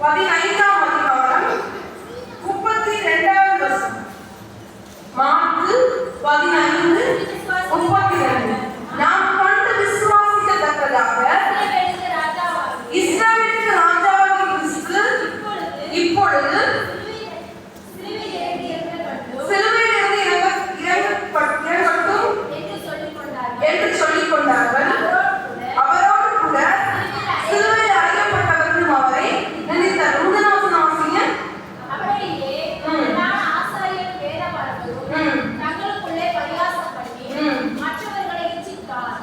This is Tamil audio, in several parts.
15ஆம் அதிகாரம் 32வது வசனம். மார்க்கு 15:32. நாம் கண்டு விசுவாசிக்கத்தக்கதாக இஸ்ரவேலுக்கு ராஜாவாகிய கிறிஸ்து இப்பொழுது சிலுவையிலிருந்து இறங்கட்டும் என்று சொல்லிக் கொண்டார்கள். அவரோடு கூட சிலுவையில் அறையப்பட்டவர்களும் அவரை நினைத்தார்.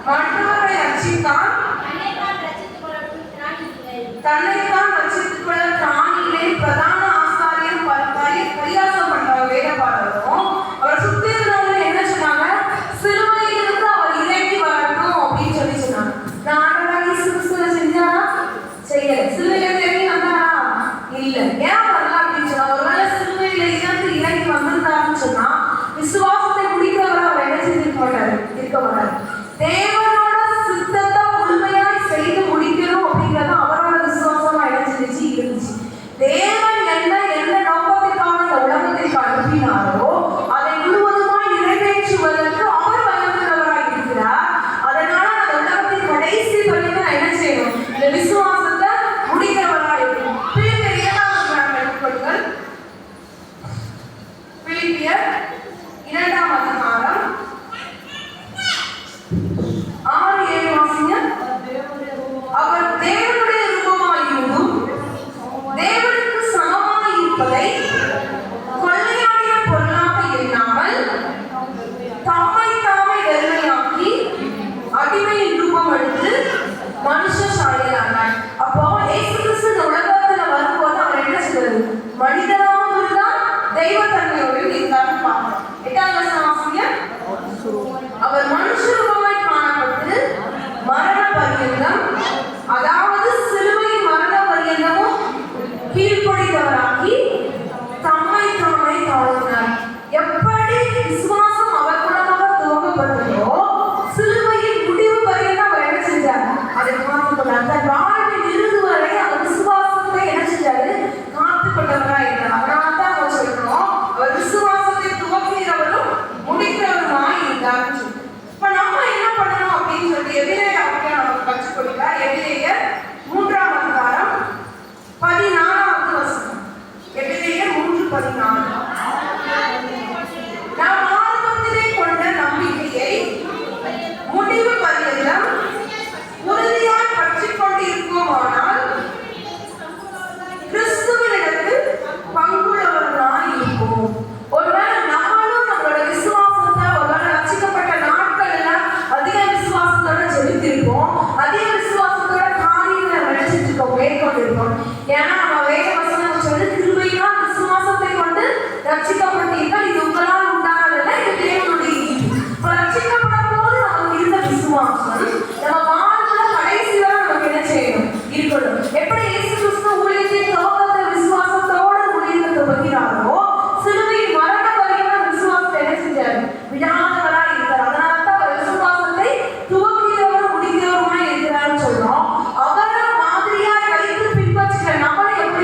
மற்றவர்களை ரட்சித்தான், தன்னைத்தான் ரட்சித்துக் கொள்ள திராணியிலே பிரதான ஆசாரியர் பரியாசம் பண்ற வேதபாரரும் அவர் சுத்தி இருந்தவங்க என்ன சொன்னாங்க? சிலுவையிலிருந்து அவர் இறங்கி வரட்டும் அப்படின்னு சொன்னாங்க. நான் ஆண்டவராகிய இயேசு கிறிஸ்துவை செஞ்சாரா? செய்யல. சிலுவையிலிருந்து இறங்கி வந்தாரா? இல்ல. ஏன் வரல அப்படின்னு சொன்னா, ஒருவேளை சிலுவையில இருந்து இறங்கி வந்திருந்தாருன்னு சொன்னா விசுவாசத்தை முடிக்கிறவரை அவர் என்ன செஞ்சிருக்க மாட்டாரு, இருக்க மாட்டாரு. தேவனோட சித்தத்தை முழுமையாய் செய்து முடிக்கணும் அப்படிங்கிறது அவரோட விசுவாசமா என்ன செஞ்சு இருந்துச்சு. தேவன் என்ன நோக்கத்திற்காக இந்த உலகத்திற்கு அனுப்பினாரோ அதை முழுவதுமாய் நிறைவேற்றுவதற்கு அவர் வல்லவராய் இருக்கிறார். அதனால அந்த உலகத்தின் கடைசி வரைக்கும் என்ன செய்யணும்? இந்த விசுவாசத்தை முடிக்கிறவராய் இருக்கணும். பிலிப்பியர் 2ஆம் அதிகாரம் எடுத்துக்கொள்ளுங்கள். பிலிப்பியர் 2ஆம் அதிகாரம் 6-7 வாசிங்க. அவர் தேவனுடைய ரூபமாயிருந்தும் தேவனுக்கு சமமாய் இருப்பதை கொள்ளையாடிய பொருளாக எண்ணாமல் தம்மை தாமே வெறுமையாக்கி அடிமையின் ரூபம் எடுத்து மனுஷ சாயலானார். அப்போ இயேசு கிறிஸ்து இந்த உலகத்துல வரும்போது அவர் என்ன சொல்றது? மனிதனாகவும் இருந்தார், தெய்வத்தன்மையோடு இருந்தார்னு பார்க்கிறோம். 8ஆம் வசனம் வாசிங்க. அவர் மனுஷ ரூபமாய் காணப்பட்டு மரண பரியந்தம், அதாவது சிலுவையின் மரண பரியந்தமும் கீழ்ப்படிந்தவராகி தம்மை தாமே தாழ்த்தினார். எப்படி விசுவாசம் அவர் மூலமாக துவங்கப்பட்டதோ சிலுவையின் முடிவு பரியந்தம் அவர் என்ன செஞ்சார்? அதை காத்துக்கொண்டார். தன் வாழ்வின் இறுதி வரை அவர் விசுவாசத்தை என்ன செஞ்சாரு? காத்துக்கொண்டவராக இருந்தார். அதனால தான் அவர் சொல்றோம், அவர் விசுவாசத்தை துவக்கிறவரும் முடிக்கிறவருமாய் இருந்தார். இப்ப நம்ம என்ன பண்ணணும் அப்படின்னு சொல்லி எபிரேயர் நமக்கு கற்றுக் கொடுக்கிறார். எபிரேயர் 3ஆம் அதிகாரம் 14வது வசனம். எபிரேயர் 3:14. நாம் ஆரம்பத்திலே கொண்ட நம்பிக்கையை முடிவு பரியந்தம் உறுதியாய் பற்றிக் கொண்டிருப்போமானால் கிறிஸ்துவினிடத்தில் பங்குள்ளவர்களாய் இருப்போம். ஒருவேளை நம்மளும் நம்மளோட விசுவாசத்தை ஒருவேளை ரட்சிக்கப்பட்ட நாட்கள்ல அதிக விசுவாசத்தோட ஜெபித்திருப்போம், அதிக விசுவாசத்தோட காரியங்களை நினைச்சிருக்கோம், மேற்கொண்டிருப்போம். ஏன்னா நம்ம வேத வசனம் சொல்லி கிருபையினால் விசுவாசத்தை கொண்டு ரட்சிக்கப்பட்டீர்கள், இது உங்களால் உண்டானதல்ல, இது தேவனுடைய ஈவு. இப்போ ரட்சிக்கப்படும் போது நமக்கு இருந்த விசுவாசம் நம்ம வாழ்வுல கடைசி வரை நமக்கு என்ன செய்யணும்? இருக்கணும். எப்படி இயேசு கிறிஸ்து ஊழியத்தின் துவக்கத்தை விசுவாசத்தோடு ஊழியத்தை துவங்கினாரோ சிலுவையின் மரண பரியந்தம் விசுவாசத்தை என்ன செஞ்சாரு? விடாதவராய் இருக்கிறார். அதனால தான் அவர் விசுவாசத்தை துவக்கிறவரும் முடிக்கிறவருமாய் இருக்கிறார்னு சொல்றோம். அவரை மாதிரியாய் வைத்து பின்பற்றுகிற நம்மளை எப்படி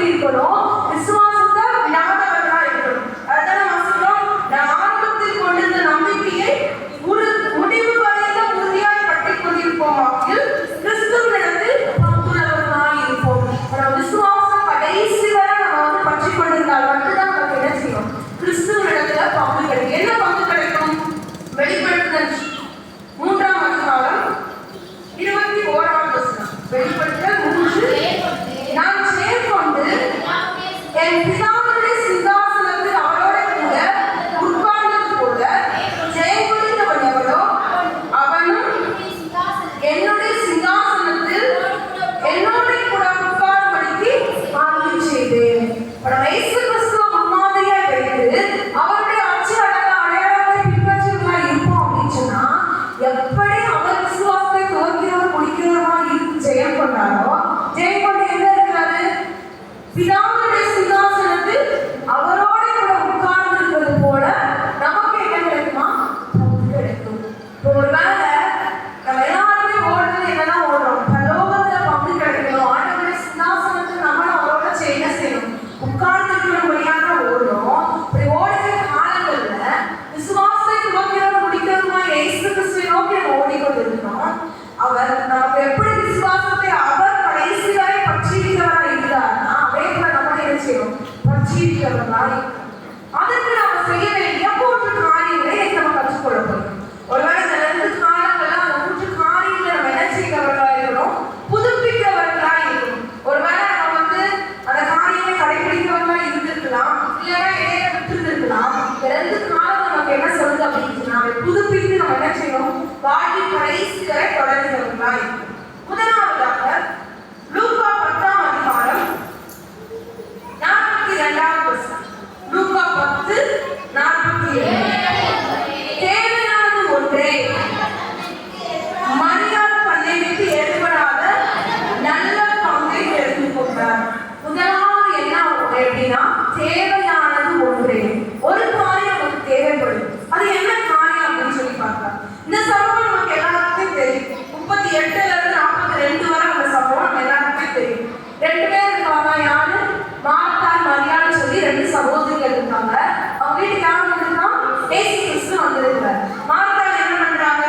தேவையானது ஒன்றே. ஒரு காரியம் நமக்கு தேவைப்படும். அது என்ன காரியம் அப்படின்னு சொல்லி பார்க்கலாம். இந்த சம்பவம் நமக்கு எல்லாருக்கும் தெரியும். 38ல இருந்து 42 வரை அந்த சம்பவம் நம்ம எல்லாருக்குமே தெரியும். 2 பேர் இருக்காங்க. யாரு? மார்த்தா மரியான்னு சொல்லி 2 சகோதரிகள் இருக்காங்க. அவங்க வீட்டுக்கு யார் வந்திருக்கா? இயேசு கிறிஸ்து வந்திருக்கிறார். மார்த்தா என்ன பண்றாங்க?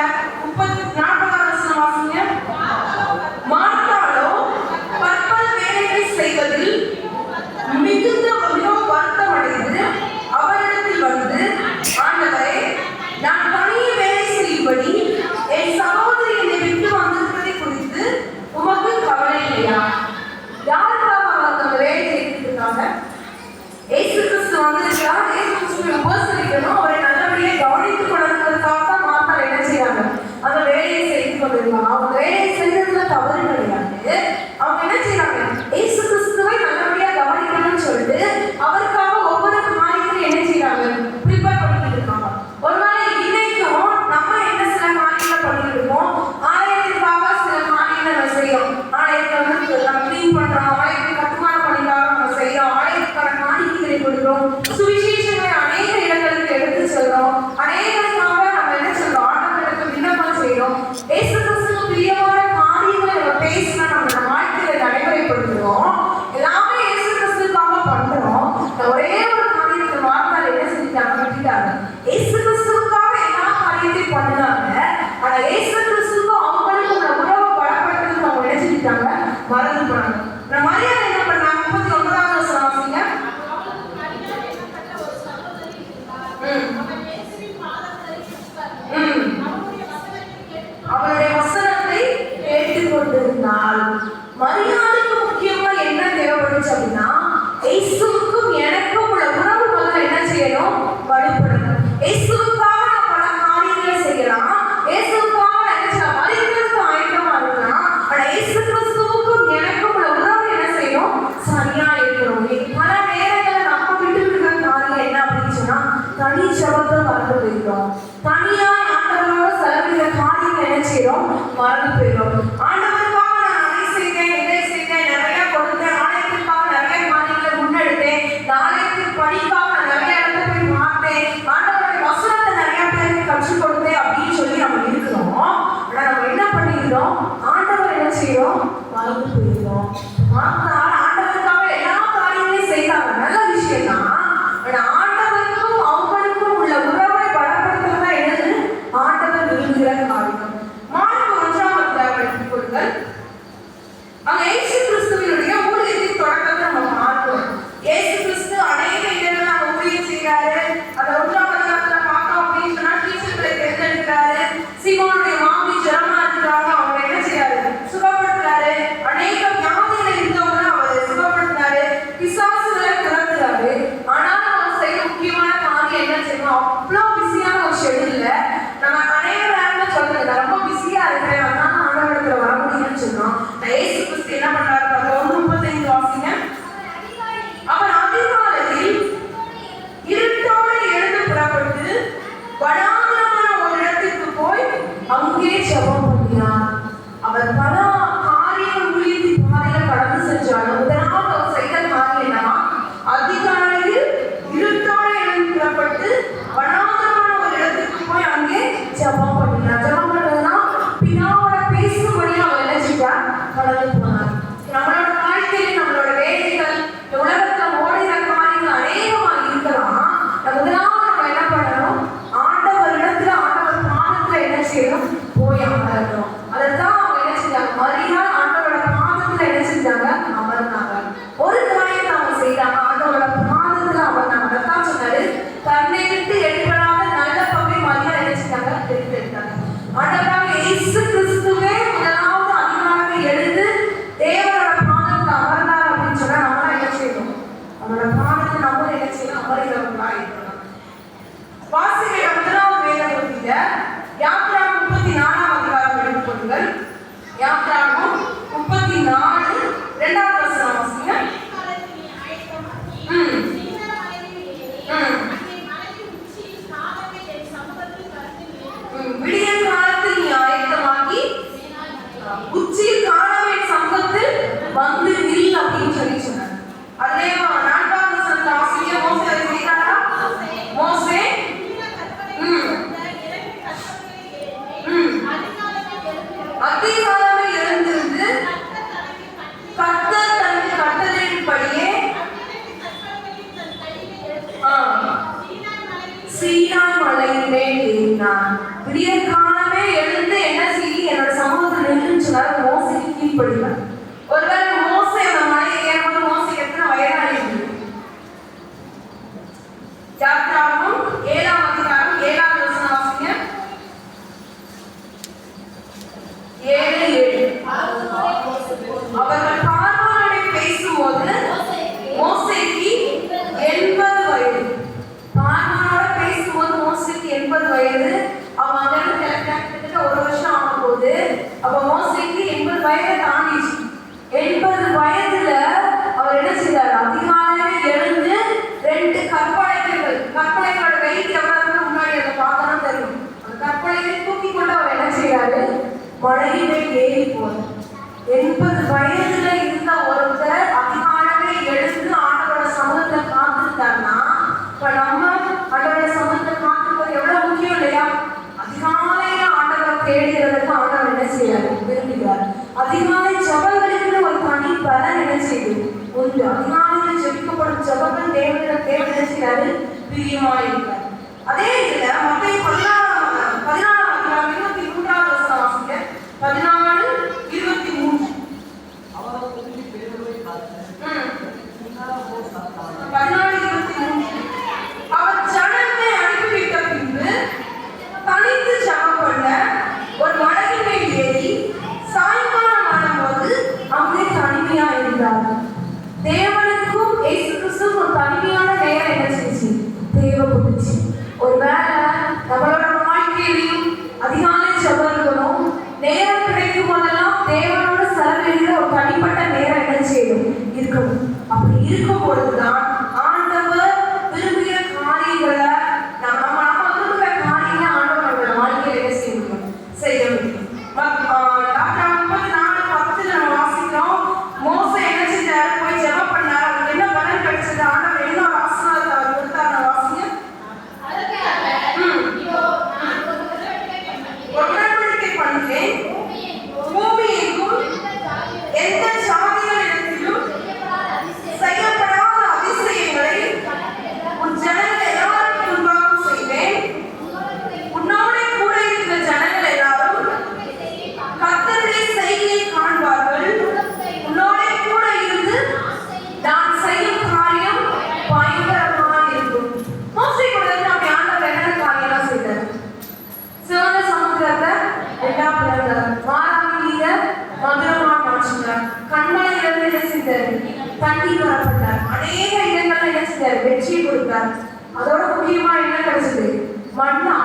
40 வசனம் வாசிங்க. மார்த்தாளோ பற்பல வேலைகள் செய்வதில் மிகவும் வருத்தமடைந்து அவரிடத்தில் வந்து, ஆண்டவரே, நான் தனியே வேலை செய்யும்படி என் சகோதரி என்னை விட்டு வந்திருப்பதை குறித்து உமக்கு கவலை இல்லையா? யாருக்காக அவங்க வேலை செய்துட்டு இருக்காங்க? இயேசு கிறிஸ்து வந்திருக்கிறார். இயேசு கிறிஸ்துவை உபசரிக்கணும், அவரை நல்லபடியாக கவனித்துக் கொள்வதற்காக தான் மாத்தா என்ன செய்யறாங்க? அந்த வேலையை செய்து கொண்டிருக்காங்க. அவங்க வேலையை செய்யறதுல தவறு கிடையாது. அவங்க என்ன செய்யறாங்க? இயேசு கிறிஸ்துவை நல்லபடியா கவனிக்கணும்னு சொல்லிட்டு அவருக்காக ஒவ்வொரு காரியத்தையும் என்ன செய்யறாங்க? ப்ரிப்பேர் பண்ணிட்டு இருக்காங்க. ஒருவேளை இன்னைக்கும் நம்ம என்ன சில காரியங்களை பண்ணிட்டு இருக்கோம்? ஆலயத்திற்காக சில காரியங்களை நம்ம செய்யறோம். ஆலயத்தை வந்து நம்ம கிளீன் பண்றோம், ஆலயத்தை கட்டுமானம் பண்ணிக்காக நம்ம செய்யறோம், ஆலயத்துக்கான காணிக்கைகளை கொடுக்கிறோம், சுவிசேஷங்களை அநேக இடங்களுக்கு எடுத்து செல்றோம், அநேகருக்காக நம்ம என்ன சொல்றோம்? ஆண்டவருக்கு விண்ணப்பம் செய்யறோம். இயேசு கிறிஸ்துவுக்கு பிரியமான காரியங்களை நம்ம பேசினா நம்ம வாழ்க்கையில நடைமுறைப்படுத்துறோம். எல்லாமே இயேசு கிறிஸ்துக்காக பண்றோம். ஒரே ஒரு காரியத்தை மார்த்தாள் என்ன செஞ்சுட்டாங்க? விட்டுட்டாங்க. இயேசு கிறிஸ்துவுக்காக எல்லா காரியத்தையும் பண்ணாங்க. ஆனா இயேசு கிறிஸ்துக்கும் அவங்களுக்கும் உள்ள உறவை பலப்படுத்துறதுக்கு அவங்க என்ன செஞ்சுட்டாங்க? மறந்து போனாங்க. மரியாதை என்ன பண்ணாங்க? 39வது வசனம் வாசிங்க. அவருடைய வசனத்தை கேட்டுக்கொண்டிருந்தாள். மரியாதைக்கு முக்கியமா என்ன தேவைப்படுச்சு அப்படின்னா, இயேசுவுக்கும் எனக்கும் உள்ள உறவு முதல்ல என்ன செய்யணும்? வலுப்படணும். இயேசுவுக்காக நான் பல காரியங்களை செய்யலாம், இயேசுவுக்காக என்ன செய்யலாம்? மரியாதைக்கு ஆயத்தமா இருக்கலாம். ஆனா இயேசு கிறிஸ்துவுக்கும் எனக்கும் உள்ள உறவு என்ன செய்யணும்? சரியா இருக்கணும். பல நேரங்களில் நம்ம விட்டு இருக்கிற காரியம் என்ன அப்படின்னு சொன்னா, தனி ஜபத்தை மறந்து போயிடும். தனியா ஆண்டவரோட செலவிடுற காரியங்கள் என்ன செய்யறோம்? மறந்து போயிடும். ஆண்டவருக்காக நான் அதை செய்தேன், இதை செய்தேன், நிறைய கொடுத்தேன், ஆலயத்திற்காக நிறைய காரியங்களை முன்னெடுத்தேன், ஆலயத்தின் பணிக்காக நான் நிறைய இடத்துல போய் பார்த்தேன், ஆண்டவருடைய வசனத்தை நிறைய பேருக்கு கற்றுக் கொடுத்தேன் அப்படின்னு சொல்லி நம்ம இருக்கிறோம். ஆனா நம்ம என்ன பண்ணிடுறோம்? ஆண்டவர் என்ன செய்யறோம்? மறந்து போயிடுறோம். ஆண்டவருக்காக எல்லா காரியங்களையும் செய்தாங்க, நல்ல விஷயம் தான். ஆனா ஆண்டவருக்கும் அவங்களுக்கும் உள்ள உறவை பலப்படுத்துறதா என்னது? ஆண்டவர் விரும்புகிற காரியம். மார்க் 1ஆம் அத்தியாயம் எடுத்துக் கொள்ளுங்கள். அங்க இயேசு கிறிஸ்துவினுடைய ஊழியத்தின் தொடக்கத்தை நம்ம பார்க்கிறோம். இயேசு கிறிஸ்து அநேக இடங்களில் நம்ம ஊழியம் செய்யறாரு. அந்த 1ஆம் அதிகாரத்துல பார்த்தோம் அப்படின்னு சொன்னா, டீச்சர்களை தேர்ந்தெடுக்கிறாரு. சீமோனுடைய மாமி ஜெரமா இருக்கிறாங்க, அவங்க என்ன செய்யறாரு? சுகப்படுத்துறாரு. அநேக வியாதியில இருந்தவங்க அவர் சுகப்படுத்துறாரு. பிசாசுகளை திறந்துறாரு. ஆனால் அவர் செய்ய முக்கியமான காரியம் என்ன செய்யணும்? அவ்வளோ பிஸியான ஒரு ஷெட்யூல்ல நம்ம அநேக நேரத்துல சொல்றது, நான் ரொம்ப பிஸியா இருக்கிறேன், அதனால ஆண்டவரிடத்துல வர முடியும்னு சொன்னோம். இயேசு கிறிஸ்து என்ன பண்றாரு? 1:35 வாசிங்க. அவர் அதிகாலையில் இருட்டோடு எழுந்து புறப்பட்டு வனாந்தரமான ஒரு இடத்திற்கு போய் அங்கே ஜெபம் பண்ணினார். அவர் பல காரியங்கள் ஊழியத்தின் பாதையில கடந்து சென்றாலும் முதலாவது அவர் செய்த காரியம் என்னன்னா, அதிகாலையில் இருட்டோடு எழுந்து புறப்பட்டு வனாந்தரமான ஒரு இடத்திற்கு போய் அங்கே ஜெபம் பண்ணினார். ஜெபம் பண்றதுன்னா பிதாவோட பேசும்படி அவர் என்ன செஞ்சார்? கடந்து போனார். நம்மளோட வாழ்க்கையில் நம்மளோட வேலைகள், உலகத்துல ஓடுகிற காரியங்கள் அநேகமா இருக்கலாம். முதலாவது நம்ம என்ன பண்ணணும்? ஆண்டவர் இடத்துல, ஆண்டவர் பாதத்துல என்ன செய்யணும்? போய் அமரணும். அதைத்தான் அவங்க என்ன செஞ்சாங்க? மரியாதை ஆண்டவரோட பாதத்துல என்ன செஞ்சாங்க? அமர்ந்தாங்க. ஒரு காரியத்தை அவங்க செய்தாங்க, ஆண்டவரோட பாதத்துல அமர்ந்தாங்க. அதைத்தான் சொன்னாரு, தன்னை விட்டு எடுப்படாத நல்ல பங்கை மரியாதை என்ன செஞ்சாங்க? எடுத்தாங்க. ஆண்டவராக இயேசு கிறிஸ்துவே முதலாவது அதிகாரத்தை எடுத்து தேவனோட பாதத்துல அமர்ந்தார் அப்படின்னு சொன்னா நம்ம என்ன செய்யணும்? அவரோட பாதத்தை நம்ம என்ன செய்யணும்? அமர்கிறவங்களா இருக்கணும். வாசிக்கிற முதலாவது வேத பகுதியில யாத்ராகமம் 34ஆம் அதிகாரம் எடுத்துக் கொள்ளுங்கள். யாத்ராகமம் 34 2வது வசனம் வாசிங்க. விடிய காலத்தில் நீ ஆயத்தமாகி உச்சியில் காணவேன் சமூகத்தில் வந்து நில் அப்படின்னு சொல்லி சொன்னார். அதுலயே 4வது வசனத்தை வாசிங்க. உண்டு. அதிகாலையில் ஜெபிக்கப்படும் ஜெபங்கள் தேவனிடத்தில் பிரியமாயிருக்கிறார். அதே இதுல மத்தேயு 14 அதிகாரம் 23வது வசனம் வாசிங்க. 14:23. 14:23. அவர் ஜனங்களை அனுப்பிவிட்ட பின்பு தனித்து ஜெபம் பண்ண ஒரு மலையின் மேல் ஏறி சாயங்காலம் ஆனபோது அங்கே தனிமையா இருந்தார். தேவனுக்கும் இயேசு கிறிஸ்துவுக்கும் ஒரு தனிமையான நேரம் என்ன செஞ்சு தேவைப்பட்டுச்சு. ஒரு வேலை நம்மளோட வாழ்க்கையிலையும் அதிகாலை ஜெபம் இருக்கணும். நேரம் கிடைக்கும் போதெல்லாம் தேவனோட செலவிடுகிற ஒரு தனிப்பட்ட நேரம் என்ன செய்யணும் இருக்கணும். அப்படி இருக்கும் பொழுதுதான் ஆண்டவர் விரும்பிய காரியங்களை நம்ம விரும்புகிற காரியங்களை ஆண்டவர் நம்மளோட வாழ்க்கையில என்ன செய்ய முடியும் செய்ய முடியும். 34:10 நம்ம வாசிக்கிறோம். மோசே என்ன செஞ்சாரு? போய் ஜெபம் பண்ணாரு. அவருக்கு என்ன பலன் கிடைச்சது? ஆண்டவர் என்ன ஒரு ஆசீர்வாதத்தை அவர் கொடுத்தாரு? வாசிங்க. உடன்படிக்கை பண்ணுகிறேன், பூமி எங்கும் எந்த ஜாதிகளிடத்திலும் செய்யப்படாத அதிசயங்களை உன் ஜனங்கள் எல்லாருக்கும் முன்பாக செய்வேன். உன்னோட கூட இருக்கிற ஜனங்கள் எல்லாரும் கர்த்தருடைய செய்கையை காண்பார்கள். உன்னோட கூட இருந்து நான் செய்யும் காரியம் பயங்கரமாக இருக்கும். மோசே கூட அப்படி ஆண்டவர் என்னென்ன காரியம்லாம் செய்தார்? சிவந்த சமுத்திரத்தை எல்லாம் பிளந்தார். மாறாவில மதுரமா மாற்றினார். கண்மலையிலிருந்து என்ன செய்தார்? தண்ணீர் வரப்பட்டார். அநேக இடங்கள்ல என்ன செய்தார்? வெற்றி கொடுத்தார். அதோட முக்கியமா என்ன கிடைச்சது? மன்னா.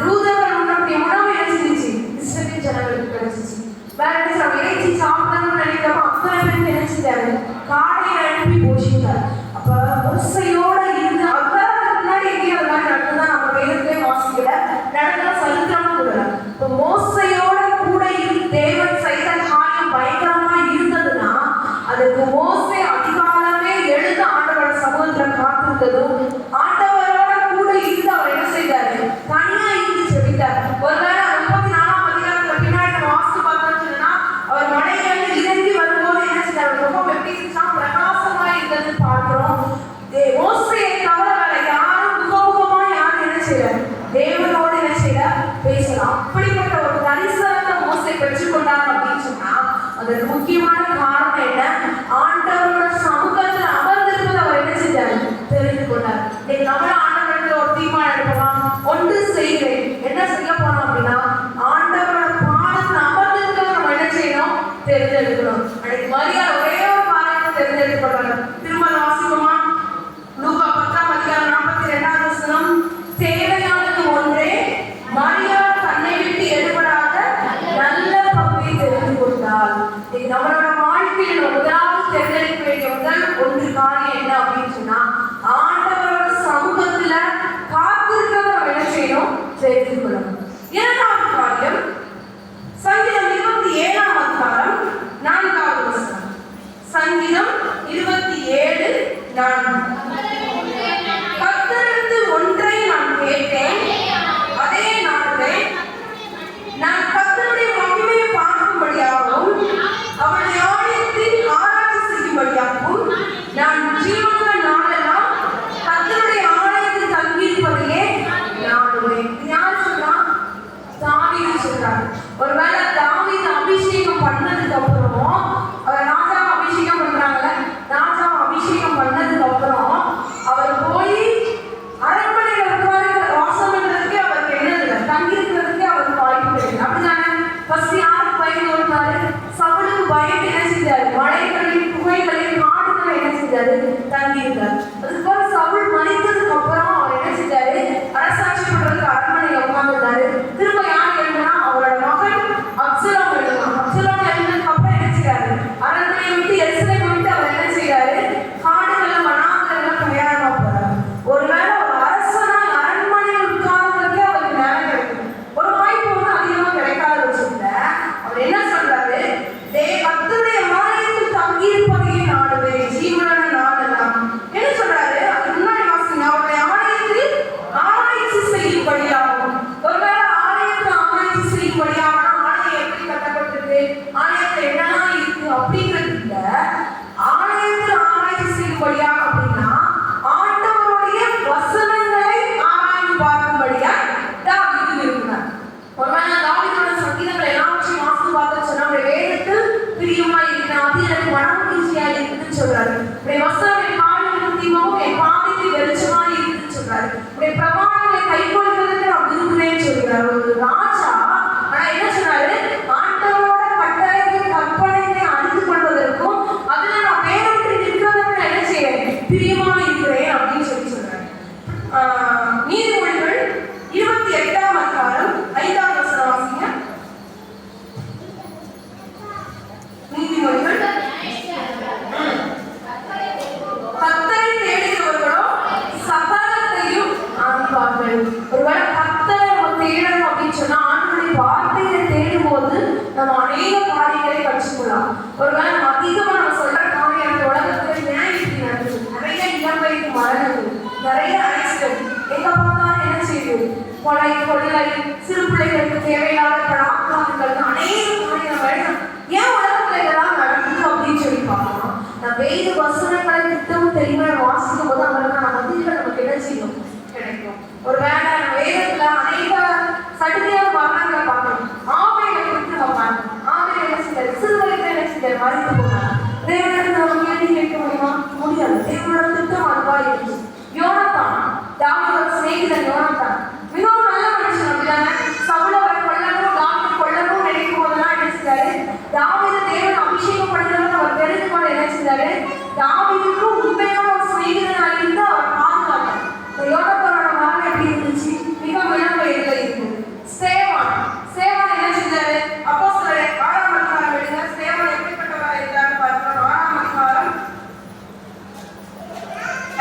தூதர்கள் உண்ணக்கூடிய உணவு என்ன செஞ்சிச்சு? இஸ்ரவேல் ஜனங்களுக்கு கிடைச்சிச்சு. வேற என்ன சொல்றாங்க? இறைச்சி சாப்பிடணும்னு நினைக்கிறப்ப அத்தனை பேருக்கு என்ன செஞ்சாரு? காடையை அனுப்பி போஷித்தார். அப்ப மோசையோட இருந்து அவ்வளவு முன்னாடி எங்கேயும் அது மாதிரி நடந்துதான் நம்ம வேதத்திலே வாசிக்கல, நடந்தா சரித்திரமும் கூடல. இப்ப மோசையோட கூட இருந்து தேவன் செய்த காரியம் பயங்கரமா இருந்ததுன்னா அதுக்கு மோசே அதிகாலமே எழுத ஆண்டவரோட சமூகத்துல காத்திருந்ததும் ஆண்டவரோட கூட இருந்து அவர் என்ன செய்தாரு? தனியா இருந்து செபித்தார். ஒருவேளை 34ஆம் அதிகாரத்துல பின்னாடி நம்ம வாசித்து பார்த்தோம்னு சொன்னா அவர் மலையிலிருந்து இறங்கி வரும்போது என்ன செய்தார்? ரொம்ப வெற்றிச்சா பிரகாசமா இருந்தது பார்க்கிறோம். மோசையை தவிர வேற யாரும் முகமுகமா யாரும் என்ன செய்யறாரு? தேவனோடு என்ன செய்யறார்? பேசலாம். அப்படிப்பட்ட ஒரு தரிசனத்தை மோசை பெற்றுக்கொண்டாங்க அப்படின்னு சொன்னா அதற்கு முக்கியமான காரணம் என்ன? ஆண்டவரோட சமூகத்துல அமர்ந்திருப்பது அவர் என்ன செஞ்சாரு? தெரிந்து கொண்டார். இன்னைக்கு நம்மள ஆண்டவருக்கு ஒரு தீர்மானம் எடுக்கலாம். ஒன்று செய்கிறேன். என்ன செய்ய போனோம் அப்படின்னா ஆண்டவரோட பாடத்துல அமர்ந்திருக்கிறத நம்ம என்ன செய்யணும்? தெரிந்தெடுக்கணும். அன்னைக்கு மரியாதை ஒரே ஒரு காரியத்தை தெரிந்தெடுக்கப்படுறாங்க. திருமண வாசிக்குமா? லூக்கா 10ஆம் அதிகாரம் 42வது வசனம். தேவையானது ஒன்றே, மரியாள் தன்னை விட்டு எடுபடாத நல்ல பங்கை தெரிந்து கொண்டாள். நம்மளோட வாழ்க்கையில் முதலாவது தேர்ந்தெடுக்க வேண்டிய முதல் ஒன்று காரியம் என்ன அப்படின்னு சொன்னா ஆண்டவரோட சமூகத்துல காத்திருக்கிறத என்ன செய்யணும்? தெரிந்து கொள்ளணும். இரண்டாவது காரியம் சங்கீதம் 27ஆம் அதிகாரம் 4வது வசனம். சங்கீதம் 27:4. கர்த்தரிடத்து ஒன்றை நான் கேட்டேன், அதே நாளிலே நான் கர்த்தருடைய மகிமையை பார்க்கும்படியாகவும் அவருடைய ஆலயத்தில் ஆராய்ச்சி செய்யும்படியாகவும் நான் ஜீவனுள்ள நாளெல்லாம் கர்த்தருடைய ஆலயத்தில் தங்கியிருப்பதையே நாடுவேன். யார் சொல்றா? தாவீது சொல்றார். ஒருவேளை தாவீது அபிஷேகம் பண்ணதுக்கு அப்புறம் அவர் ராஜாவை அபிஷேகம் பண்றாங்கல்ல, ராஜாவை அபிஷேகம் பண்ணதுக்கு அப்புறம் இருக்கும்படியா அப்படின்னா ஆண்டவருடைய வசனங்களை ஆராய்ந்து பார்க்கும்படியா தாவீது விரும்பினார். ஒருவேளை தாவீதோட சங்கீதங்கள் எல்லாவற்றையும் வாசித்து பார்த்து சொன்னா வேதத்தில் பிரியமா இருக்கிறேன், அது எனக்கு மனமகிழ்ச்சியா இருக்குன்னு சொல்றாரு. வசனம் என் காலிற்கு தீபமும் என் பாதைக்கு வெளிச்சமா இருக்குன்னு சொல்றாரு. பிரமாணங்களை கை கொள்வதற்கு நான் விரும்புகிறேன்னு சொல்கிறார். ஒரு ராஜா ஆனா என்ன சொன்னாரு, ஆண்டவரோட கட்டளைக்கு கற்பனைகளை அறிந்து கொள்வதற்கும் அதுல நான் வேறொன்று இருக்கிறதற்கு என்ன செய்யறேன், பிரியமா இருக்கிறேன் அப்படின்னு சொல்றாரு. நீதிமொழிகள் 28ஆம் அதிகாரம் 5ஆம் வசனம் வாசிங்க. நீதிமொழிகள் கர்த்தரை தேடுகிறவர்களோ சகலத்தையும் அறிவார்கள். ஒருவேளை கர்த்தரை நம்ம தேடணும் அப்படின்னு சொன்னா ஆண்டவருடைய வார்த்தையை தேடும் போது நம்ம அநேக காரியங்களை கற்றுக்கொள்ளலாம். ஒருவேளை நம்ம அதிகமா நம்ம சொல்ற காரியம் அந்த உலகத்துல நியாயத்துக்கு நடக்குது, நிறைய இளம் வயது மரணங்கள், நிறைய ஆக்சிடென்ட், எங்க பார்த்தாலும் என்ன செய்யுது, கொலை கொள்ளை, சிறு பிள்ளைகளுக்கு தேவையில்லாத பழக்கங்கள், அநேக காரியங்கள் ஏன் உலகத்துல இதெல்லாம் நடக்குது அப்படின்னு சொல்லி பார்க்கலாம். நான் வேத வசனங்களை திட்டமும் தெளிவாக வாசிக்கும் போது அவர்களுக்கான பதில்கள் நமக்கு என்ன செய்யும், கிடைக்கும். ஒருவேளை வேதத்துல அநேக சடுதியான மரணங்களை பார்க்கணும். ஆவேலை குறித்து நம்ம பார்க்கணும். ஆவேலை என்ன செய்தார், சிறு வயதில் என்ன செய்தார், மறைத்து போனார். தேவனிடத்தில் நம்ம கேள்வி கேட்க முடியுமா, முடியாது. தேவனோட திட்டம் அதுவா இருந்துச்சு. யோனத்தான், தாவீதோட சிநேகிதன் யோனத்தான் மிகவும் நல்ல மனுஷன் அப்படிதானே. சவுலை கொல்லணும், தாவீதை கொல்லணும் நினைக்கும் போதெல்லாம் என்ன செய்தாரு, தாவீது தேவன் அபிஷேகம் பண்ணுறவங்க அவர் தெரிந்து கொண்டு என்ன செய்தாரு, தாவீதுக்கு உண்மையான ஒரு சிநேகிதனாக இருந்து அவர் பாதுகாத்தார். யோனத்தானோட மரணம் எப்படி இருந்துச்சு, மிக இளம் வயதுல இருந்தது. சேவான் என்ன செஞ்சாரு, அப்போஸ்தலர் 6ஆம் அதிகாரம் எழுதுங்க. சேவான் எப்படிப்பட்டவராக இருந்தார் பார்க்கிறோம். 6ஆம்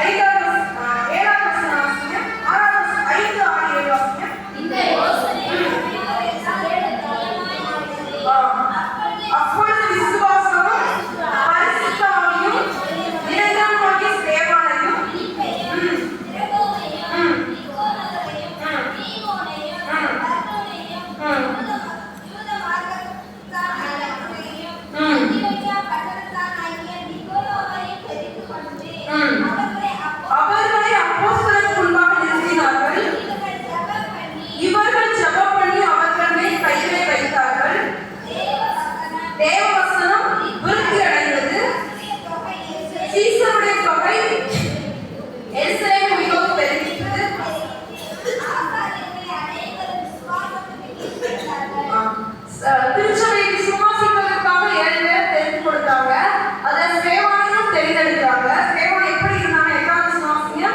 அதிகாரம் 7ஆம் வசனம் வாசிங்க. 5, 6, 7 வாசிங்க. அப்பொழுது விசுவாசமும் பரிசுத்த ஆவியும் இரண்டாமாகிய சேவானையும் அவர்களை அப்போஸ்தலருக்கு முன்பாக நிறுத்தினார்கள். இவர்கள் ஜெபம் பண்ணி அவர்கள் மேல் கைகளை வைத்தார்கள். தேவ வசனம் விருத்தி அடைந்தது. சீசருடைய தொகை எருசலேமில் மிகவும் பெருகிற்று. திருச்சபையை விசுவாசிப்பதற்காக 7 பேர் தெரிந்து கொடுத்தாங்க. அதை சேவானையும் தெரிந்தெடுத்தாங்க. சேவான் எப்படி இருந்தாங்க, 8ஆம் வசனம் வாசிங்க.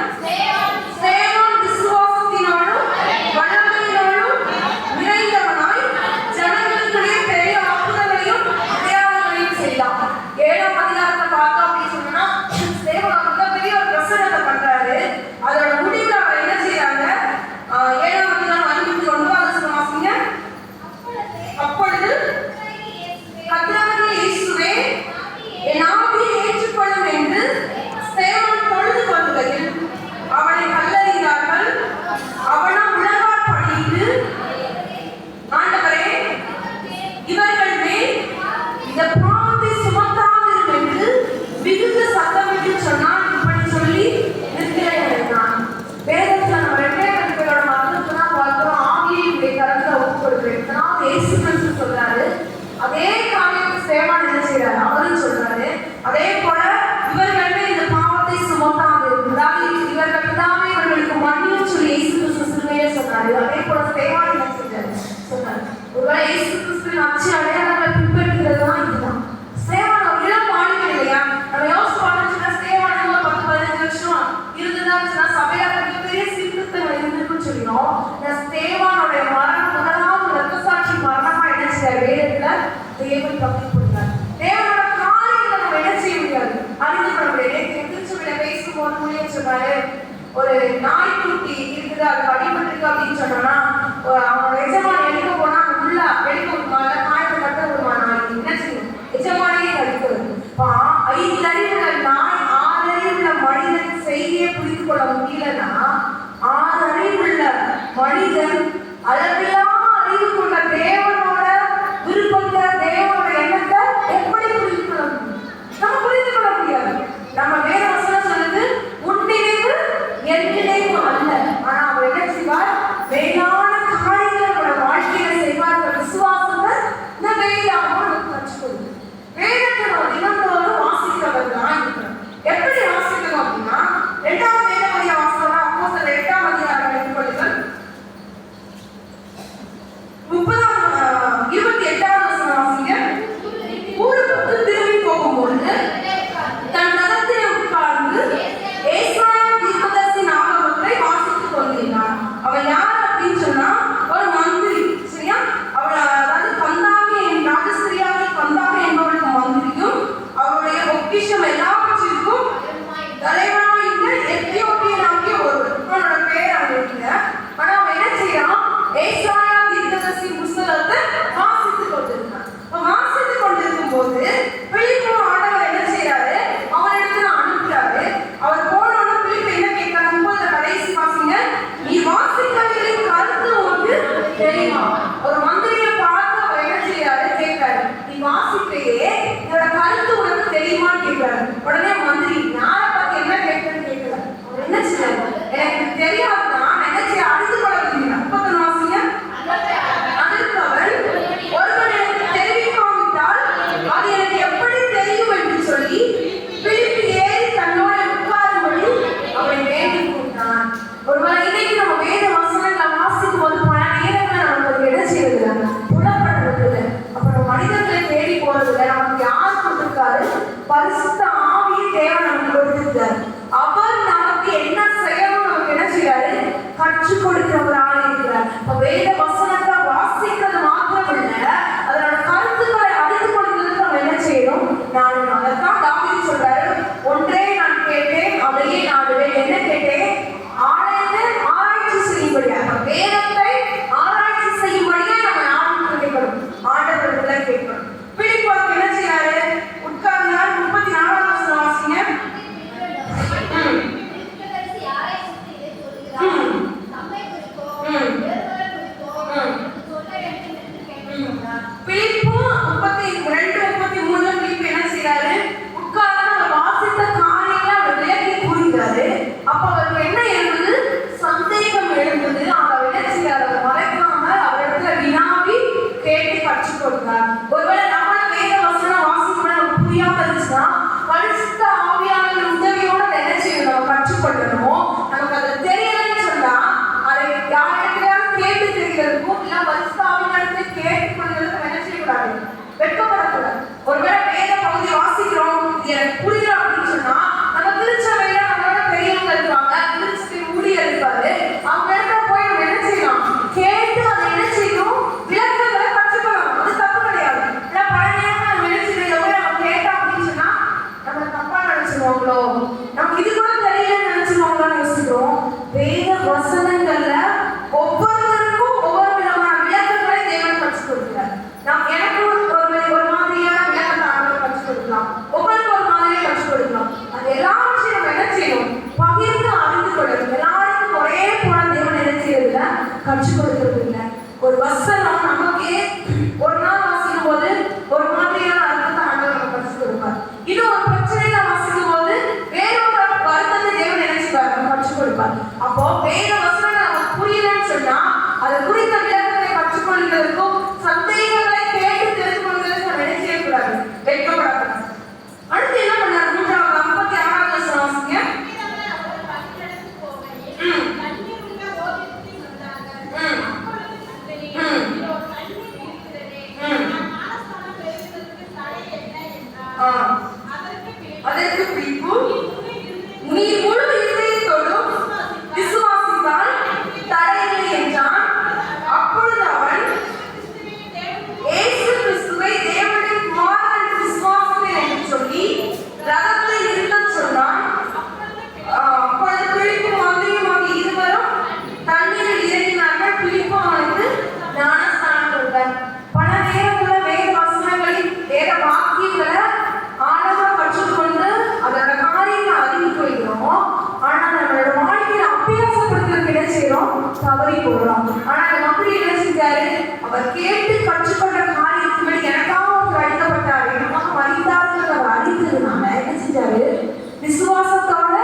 சேவான் விசுவாசத்தினாலும் வல்லமையினாலும் நிறைந்தவனாய் ஜனங்களுக்குள்ளே பெரிய அற்புதங்களையும் அடையாளங்களையும் செய்தான். 7ஆம் அதிகாரத்தை பார்த்தோம் அப்படின்னு சொன்னா சேவான் மிகப்பெரிய ஒரு பிரசனத்தை பண்றாரு. அதோட முடிவில் அவர் என்ன செய்யறாங்க, 7ஆம் அதிகாரம் 59ஆம் வசனம் வாசிங்க. அப்பொழுது கர்த்தராகிய இயேசுவே என் ஆவியை ஏற்றுக்கொள்ளும் என்று சேவான் தொழுது கொள்ளுகையில் அவனை கல்லறிந்தார்கள். அவனோ முழங்கால் படியிட்டு, ஆண்டவரே இவர்கள் மேல் இந்த பாவத்தை சுமத்தாதிரும் என்று மிகுந்த சத்தமிட்டு சொன்னான். இப்படி சொல்லி நிற்கிறேன் என்றான். வேதத்தில் நம்ம 2 பேரோட மக்களுக்கு தான் பார்க்கிறோம், ஆவியை இப்படி கருத்துல ஒப்பு கொடுக்கிறேன். இயேசு கிறிஸ்து சொல்றாரு. அதே காரியத்தை சேவான் என்ன செய்யறாரு, அவரும் சொல்றாரு. அதே போல இவர்கள் இந்த பாவத்தை சுமத்தாது அதாவது இவர்கள் பிதாவே இவர்களுக்கு மன்னியும் சொல்லி இயேசு கிறிஸ்து சிலுவையிலே சொன்னாரு. அதே போல சேவான் என்ன செஞ்சாரு சொன்னாரு. ஒருவேளை இயேசு கிறிஸ்துவின் அச்சு அடையாளங்களை பின்பற்றுகிறது தான் இதுதான். சேவான் ஒரு இளம் வாலிபன் இல்லையா. நம்ம யோசிச்சு பார்த்தோம்னா சேவான் 10-15 வருஷம் இருந்ததுன்னா சபையார் பெரிய சீர்திருத்தங்கள் இருந்திருக்குன்னு சொல்லிடும். சேவானுடைய மரணம் முதலாவது ரத்த சாட்சி மரணமா என்ன செய்ய வேதத்துல தேவன் கப்பி கொடுத்தார். தேவனோட காரியங்களை நம்ம என்ன செய்ய முடியாது, அறிந்து கொள்ள முடியாது. திருச்சபையில பேசும்போது முடியும் சொன்னாரு, ஒரு நாய்க்குட்டி இருக்குது, அது அடிபட்டிருக்கு அப்படின்னு சொன்னோம்னா அவங்க எஜமானி எடுக்க போனா உள்ள எடுக்க விடுவாங்க, காயத்தை கட்ட விடுவான். நாய்க்கு என்ன செய்யும், எஜமானியே தடுக்கிறது. 5 அறிவுள்ள நாய் 6 அறிவுள்ள மனிதன் செய்தியை புரிந்து கொள்ள முடியலன்னா 6 அறிவுள்ள மனிதன் அளவில்லா அறிவு கொண்ட தேவனோட விருப்பத்தை தேவனோட எண்ணத்தை எப்படி புரிந்து கொள்ள முடியும்? நம்ம புரிந்து கொள்ள முடியாது. நம்ம வேற வசனம் எல்லாவற்றிற்கும் தலைவனாயிருந்த எத்தியோப்பியனாகிய ஒருவன். அவனோட பேர் அங்க இல்ல. ஆனா அவன் என்ன செய்யறான்? ஏசாயா தீர்க்கதரிசி புஸ்தகத்தை வாசித்துக் கொண்டிருந்தான். வாசித்துக் கொண்டிருக்கும் போது பிலிப்பு ஆண்டவர் என்ன செய்யறாரு? அவனிடத்துல அனுப்புறாரு. அவர் போனோன்னு பிலிப்பு என்ன கேட்கிறார்? 30 கடைசி வாசிங்க. நீ வாசிக்கிறவர்களின் கருத்து உனக்கு தெரியுமா? ஒரு மந்திரியை பார்த்து அவர் என்ன செய்யறாரு? கேட்கிறாரு, நீ வாசிக்கையே என்னோட கருத்து உனக்கு தெரியுமான்னு கேட்கிறாரு. உடனே மந்திரி யாரை பார்த்து என்ன கேட்கறன்னு கேட்கல. அவர் என்ன செய்யறாரு? எனக்கு தெரியாதுதான். என்ன செய்ய அறிந்து கொள்ள முடியும். 30 வாசிங்க. அதற்கு அவன், ஒருவன் எனக்கு தெரிவிக்காவிட்டால் அது எனக்கு எப்படி தெரியும் என்று சொல்லி பிலிப்பு ஏறி தன்னோட உட்காரும்படி அவனை வேண்டிக் கொண்டான். ஒருவேளை இன்னைக்கு நம்ம வேத வசனங்களை வாசிக்கும் போது பல நேரங்கள் நமக்கு என்ன செய்யறது? புலப்படுறது. அப்புறம் மனிதர்களை தேடி போறதுல நமக்கு யார் கொடுத்திருக்காரு? பரிசுத்த ஆவியை தேவன் நமக்கு கொடுத்திருக்காரு. அவர் நமக்கு என்ன செய்யணும் நமக்கு என்ன செய்யறாரு? கற்றுக் கொடுக்கிறவராக இருக்கிறார். வேத வசனத்தை வாசிக்கிறது மாத்திரமல்ல, அதனோட கருத்துக்களை அறிந்து கொள்வதற்கு நம்ம என்ன செய்யணும்? நான் அதைத்தான் தாவீது சொல்றாரு, ஒன்றே நான் கேட்டேன் அதையே நாடுவேன். என்ன கேட்டேன்? ஆலயத்தை ஆராய்ச்சி செய்யும்படியாக, வேதத்தை ஆராய்ச்சி செய்யும்படியாக நம்ம யாருக்கு கேட்கணும்? ஆண்டவர்களை கேட்கணும். பிலிப்பு என்ன செய்யறாரு? உட்கார்ந்தார். 34 வசனம் வாசிங்க. பிலிப்பு 32-33 பிலிப்பு என்ன செய்யறாரு? உட்கார்ந்து வாசித்த காரியங்களை அவர் விளக்கி கூறுகிறாரு. அப்ப அவருக்கு என்ன எழுந்தது? சந்தேகம் எழுந்தது. அவர் என்ன செய்யறாரு? மறைக்காம அவரிடத்துல வினாவி கேட்டு கற்றுக் கொடுத்தார். ஒருவேளை நம்மள வேத வசனம் வாசிக்க நமக்கு புரியாம இருந்துச்சுன்னா பரிசுத்த ஆவியானவர் உதவியோட என்ன செய்யணும்? நம்ம கற்றுக்கொள்ளணுமோ. நமக்கு அது தெரியலன்னு சொன்னா அதை யாரிடத்தையாவது கேட்டு தெரிகிறதுக்கும் இல்ல பரிசுத்த ஆவியானவரை கேட்டுக்கொள்வதற்கும் என்ன செய்யக்கூடாது? வெட்கப்படக்கூடாது. ஒருவேளை வேத பகுதி வாசிக்கிறோம், இது எனக்கு புரியல அப்படின்னு சொன்னா நம்ம திருச்சபையில நம்மளோட பெரியவங்க இருப்பாங்க, திருச்சபை ஊழியர் இருப்பாரு, அவங்க இடத்துல போய் நம்ம என்ன செய்யலாம்? கேட்டு அதை என்ன செய்யணும்? விளக்கங்களை கற்றுக்கொள்ளலாம். அது தப்பு கிடையாது. இல்ல பல நேரம் நம்ம என்ன செய்யறோம்? நம்ம கேட்டோம் அப்படின்னு சொன்னா நம்ம தப்பா நினைச்சிருவாங்களோ, நமக்கு இது கூட தெரியலன்னு நினைச்சிருவாங்களோன்னு யோசிக்கிறோம். வேத வசனங்கள்ல ஒவ்வொருவருக்கும் ஒவ்வொரு விதமான விளக்கங்களை தேவன் கற்றுக் கொடுக்கிறார். நாம் எனக்கு ஒரு மாதிரியான விளக்கத்தை ஆண்டவர் கற்றுக் கொடுக்கலாம், ஒவ்வொருக்கு ஒரு மாதிரியே கற்றுக் கொடுக்கலாம். அது எல்லாவற்றையும் நம்ம என்ன செய்யணும்? பகிர்ந்து அறிந்து கொள்ளணும். எல்லாருக்கும் ஒரே போல தேவன் என்ன செய்யறதுல கற்றுக் கொடுக்கிறது இல்லை. ஒரு வசனம் நமக்கே ஒரு நாள் வாசிக்கும் போது ஒரு மாதிரியான அர்த்தத்தை ஆண்டவர் நம்ம கற்றுக் கொடுப்பார். இது ஒரு பிரச்சனையில வாசிக்கும் போது வேற ஒரு அர்த்தத்தை தேவன் என்ன செய்வார்? நம்ம கற்றுக் கொடுப்பார். அப்போ வேத வசனம் நமக்கு புரியலன்னு சொன்னா அதை குறித்த விளக்கத்தை கற்றுக்கொள்வதற்கும் சந்தேகங்களை கேட்டு தெரிந்து கொள்வதற்கு நம்ம என்ன செய்யக்கூடாது? வெட்கப்படக்கூடாது. அடுத்து என்ன பண்ணார்? 56 வசனம் வாசிங்க. அதற்கு பிலிப்பு, நீ முழு இதயத்தோடும் விசுவாசித்தால் தடையில்லை என்றான். அப்பொழுது அவன் இயேசு கிறிஸ்துவை தேவனுடைய குமாரன் என்று விசுவாசித்தேன் என்று சொல்லி ரதத்தை நிறுத்தச் சொன்னான். அப்பொழுது பிலிப்பு மந்திரியுமாகிய இருவரும் தண்ணீரில் இறங்கினார்கள். பிலிப்பு அவனுக்கு ஞானஸ்நானம் கொடுத்தார். பல நேரங்களில் வேத வசனங்களின் வேத வாக்கியங்களை ஆழமாக கற்றுக்கொண்டு அதோட காரியங்களை அறிவித்து வைக்கிறோம். ஆனா நம்மளோட வாழ்க்கையை அபியாசப்படுத்துறதுக்கு என்ன செய்யறோம்? தவறி போடுறோம். ஆனா அந்த மக்கள் என்ன செஞ்சாரு? அவர் கேட்டு கற்றுக்கொண்ட காரியத்துக்கு எனக்காக அவர் அழிக்கப்பட்டார், எனக்காக மறித்தார்கள் அவர் அறிந்ததுனால என்ன செஞ்சாரு? விசுவாசத்தோட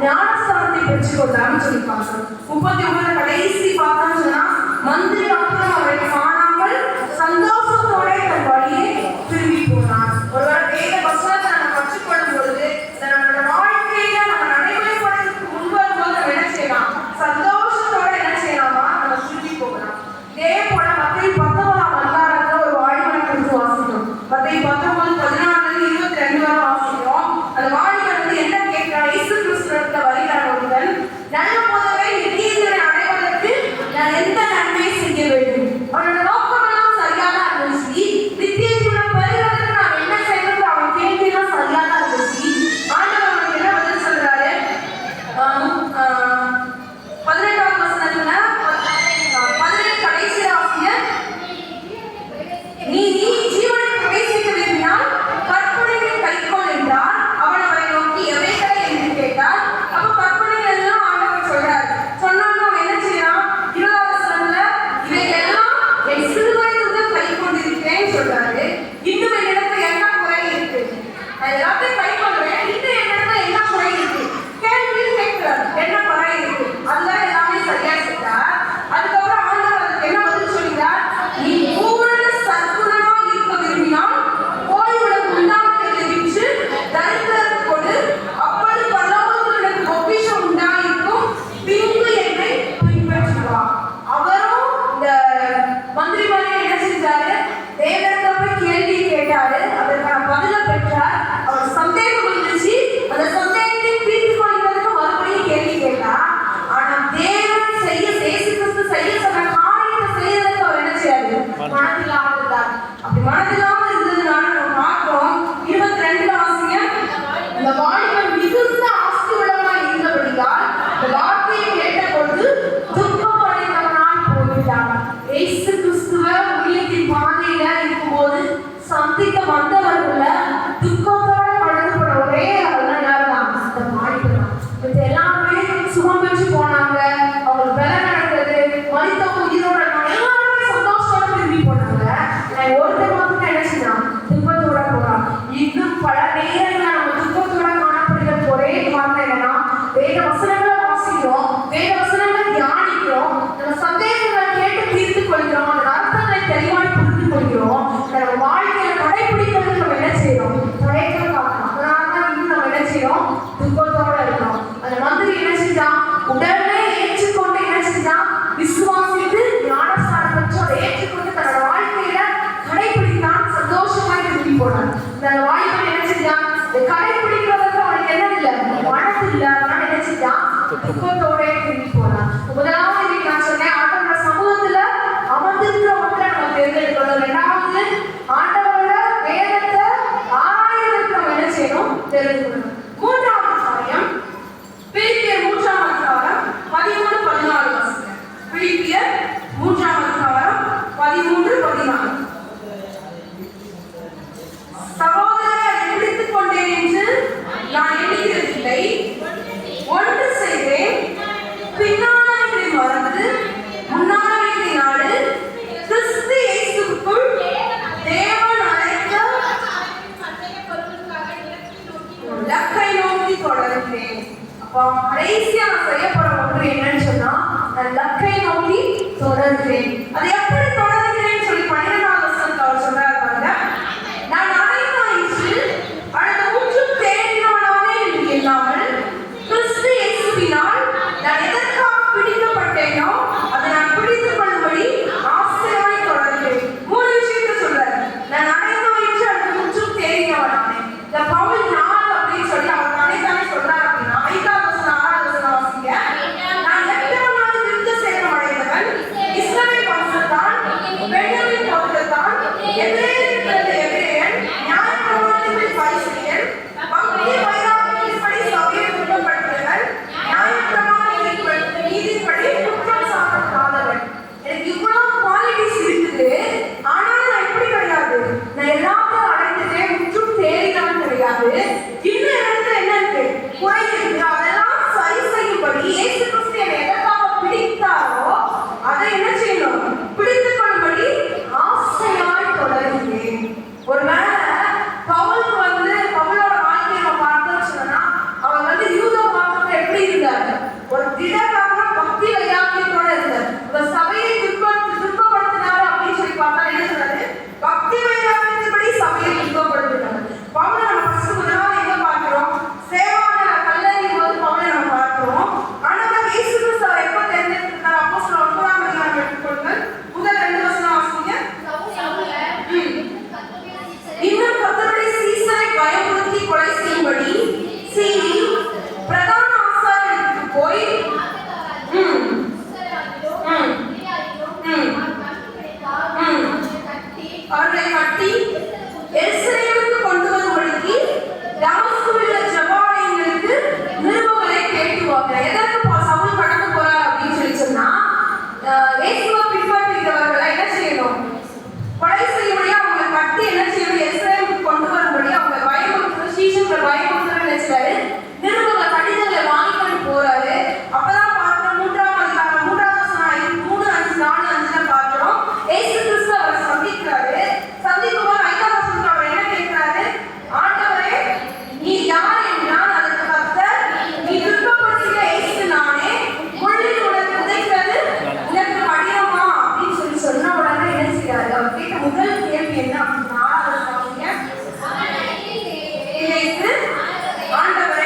ஞானஸ்தானத்தை பெற்றுக்கொண்டான்னு சொல்லி பார்க்கிறோம். 39 கடைசி பார்த்தோம்னு சொன்னா மந்திரி அப்புறம் அவரை காணாமல் சந்தோஷத்தோட தன் வழியை திரும்பி போனான். ஒருவேளை வேத வசனத்தை நம்ம கற்றுக்கொள்ளும் பொழுது நம்மளோட வாழ்க்கையில நம்ம நடைமுறைப்படுத்துறதுக்கு முன்பு வரும்போது நம்ம என்ன செய்யலாம்? சந்தோஷத்தோட என்ன செய்யலாமா? நம்ம திரும்பி போகலாம். இதே போல மத்தேயு 19 ஒரு வாலிபனை குறித்து வாசிக்கிறோம். மத்தேயு 19:14-22 வரை வாசிக்கிறோம். அந்த வாலிபன் என்ன கேட்கிறான்? இயேசு கிறிஸ்துவிடத்தில் வருகிறான் ஒருவன், நல்ல போதகரே, நித்திய ஜீவனை அடைவதற்கு நான் எந்த நன்மையை செய்ய வேண்டும்? வாலிபன் மிகுந்த ஆஸ்தி உள்ளவனாய் இருந்தபடியால் இந்த வார்த்தையை கேட்ட பொழுது துக்கப்படைந்தவனாய் போய்விட்டான். இயேசு கிறிஸ்துவ ஊழியத்தின் பாதையில இருக்கும்போது சந்திக்க வந்தவர்கள துக்கத்தோட கடந்து போன ஒரே ஆள்தான் யாருதான்? அந்த வாலிபன் தான். இது எல்லாமே சுகம் பெற்று போனாங்க. அவங்களுக்கு வேலை நடந்தது, மனிதவங்க உயிரோட எல்லாருமே சந்தோஷத்தோட திரும்பி போனாங்க. ஒருத்தர் மட்டும் என்ன செய்யலாம்? துக்கத்தோட போறான். இன்னும் பல நேரங்களில் நம்ம துக்கத்தோட காணப்படுகிற ஒரே காரணம் என்னன்னா, வேத வசனங்களை வாசிக்கிறோம், வேத வசனங்களை தியானிக்கிறோம், நம்ம சந்தேகங்களை கேட்டு தீர்த்து கொள்கிறோம், அந்த அர்த்தங்களை தெளிவாய் புரிந்து கொள்கிறோம். நம்ம வாழ்க்கையை கடைபிடிக்கிறதுக்கு நம்ம என்ன செய்யறோம்? தயக்கம் காரணம். அதனாலதான் இன்னும் நம்ம என்ன செய்யறோம்? துக்கத்தோட இருக்கிறோம். அந்த மந்திரி என்ன செஞ்சான்? உடனே ஏற்றுக்கொண்டு என்ன செஞ்சான்? விசுவாசித்து ஞானஸ்நானம் பெற்று அதை ஏற்றுக்கொண்டு தன்னோட வாழ்க்கையில கடைபிடித்தான். சந்தோஷமாய் திரும்பி போனான். அந்த வாய்ப்பை என்ன செஞ்சான்? கடைபிடிக்கிறதுக்கு அவனுக்கு என்ன இல்லை? மனசு இல்லை. அதனால என்ன செஞ்சான்? துக்கத்தோட திரும்பி போனான். முதலாவது இன்னைக்கு நான் சொன்னேன், ஆண்டவரோட சமூகத்துல அமர்ந்திருக்கிற மக்களை நம்ம தேர்ந்தெடுக்கணும். ரெண்டாவது ஆண்டவரோட வேதத்தை ஆராய்வதற்கு நம்ம என்ன செய்யணும்? தெரிஞ்சுக்கணும். மூன்றாவது காரியம் பிலிப்பியர் 3ஆம் அதிகாரம் 13-14 வாசிங்க. பிலிப்பியர் 3ஆம் அதிகாரம் 13-14. சகோதரரை பிடித்துக் கொண்டேன் என்று நான் எண்ணுகிறதில்லை, ஒன்று செய்வேன், பின்னானதை மறந்து முன்னானதை நாடு, கிறிஸ்து இயேசுவுக்குள் தேவன் அழைத்த இலக்கை நோக்கி தொடர்கிறேன். அப்போ கடைசியா நான் செய்யப்பட ஒன்று என்னன்னு சொன்னா, நான் இலக்கை நோக்கி தொடர்கிறேன். அது எப்படி தொடர்கிறேன்னு சொல்லி 12ஆம் வசனத்துல அவர் சொல்றாரு பாருங்க. நான் அனைத்தாயிற்று அடுத்த முற்றும் தேடினவனானே இல்லாமல் கிறிஸ்து இயேசுவினால் நான் எதற்காக பிடிக்கப்பட்டேனோ அதை நான் பிடித்துக் கொள்ளும்படி ஆசையாய் தொடர்கிறேன். 3 விஷயத்தை சொல்றாரு. நான் அனைத்தாயிற்று அடுத்த முற்றும் தேடினவனானே. இந்த பவுல் யார் அப்படின்னு சொல்லி அவர் அனைத்தானே சொல்றாரு அப்படின்னா 5ஆம் வசனம் 6ஆம் வசனம் வாசிங்க. நான் 8ஆம் நாள் விருத்த சேதம் அடைந்தவன், இஸ்ரவேல் வம்சத்தான், பென்யமீன் கோத்திரத்தான், எபிரேயன் எபிரேயன், நியாயப்பிரமாணத்தின்படி பரிசேயன், பக்தி வைராக்கியத்தின்படி சபையை குற்றப்படுத்தியவன், நியாயப்பிரமாணத்தின்படி நீதிப்படி குற்றம் சாட்டப்படாதவன். எனக்கு இவ்வளவு குவாலிட்டிஸ் இருக்குது. ஆனால் நான் எப்படி கிடையாது? நான் எல்லாத்தையும் அடைந்துட்டேன், முற்றும் தேடினவன் கிடையாது. இன்னும் இடத்துல என்ன இருக்கு? குறை இருக்கு. அதெல்லாம் சரி செய்யும்படி இயேசு கிறிஸ்து என்னை எதற்காக பிடித்தாரோ அதை என்ன செய்யணும்? பிடித்துக் கொள்ளும்படி ஆசையாய் தொடர்கிறேன். ஒருவேளை பவுலுக்கு பவுலோட வாழ்க்கையை நம்ம பார்த்தோம்னு சொன்னா, அவர் யூத மார்க்கத்துல எப்படி இருந்தாரு? ஒரு திடகாரமா பக்தி வைராக்கியத்தோட இருந்தார். ஒரு சபையை துன்பப்படுத்தினாரு அப்படின்னு சொல்லி பார்த்தா என்ன சொல்றாரு? பக்தி வைராக்கியத்தின்படி சபையை துன்பப்படுத்தினார். பவுலை நம்ம ஃபர்ஸ்ட் முதலாவது எங்க பார்க்கிறோம்? சேவான கல்லறையின் போது பவுலை நம்ம பார்க்கிறோம். ஆனால் இயேசு கிறிஸ்து அவர் எப்ப தேர்ந்தெடுத்தார்? அப்போஸ்தலர் 9ஆம் அதிகாரம் எடுத்துக்கொள்ளுங்கள். முதல் 2 வசனம் வாசிங்க. இன்னும் கர்த்தருடைய சீசரை பயமுறுத்தி கொலை செய்யும்படி சீறி பிரதான ஆசாரியருக்கு போய் அவர்களை கட்டி எருசலேமுக்கு கொண்டு வரும்படிக்கு தமஸ்குவில் உள்ள ஜெபாலயங்களுக்கு நிருபங்களை கேட்டுவாங்க. எதற்கு சவுல் கடந்து போறார் அப்படின்னு சொல்லி சொன்னா, இயேசுவை பின்பற்றுகிறவர்களை என்ன செய்யணும்? கொலை செய்யும்படி அவங்க கட்டி என்ன செய்யணும்? எருசலேமுக்கு கொண்டு வரும்படி அவங்க பயமுறுத்துற சீஷர்கள் பயமுறுத்துற நினைச்சாரு. நிருபங்க கடிதங்களை வாங்கிக்கொண்டு போறாரு. அப்பதான் பார்க்கிறோம் 3ஆம் அதிகாரம் 3ஆம் வசனம் 3, 5, 4, 5ல பார்க்கிறோம். இயேசு கிறிஸ்து அவரை சந்திக்கிறாரு. சந்திக்கும்போது 5ஆம் வசனத்துல அவர் என்ன கேட்கிறாரு? ஆண்டவரே, நீ யார் என்றால் அதற்கு கர்த்தர், நீ துன்பப்படுத்துகிற இயேசு நானே, முள்ளில் உனக்கு உதைக்கிறது உனக்கு கடினமா அப்படின்னு சொல்லி சொன்ன உடனே என்ன செய்யறாரு? அவர் கேட்ட முதல் கேள்வி என்ன அப்படின்னா, ஆண்டவரே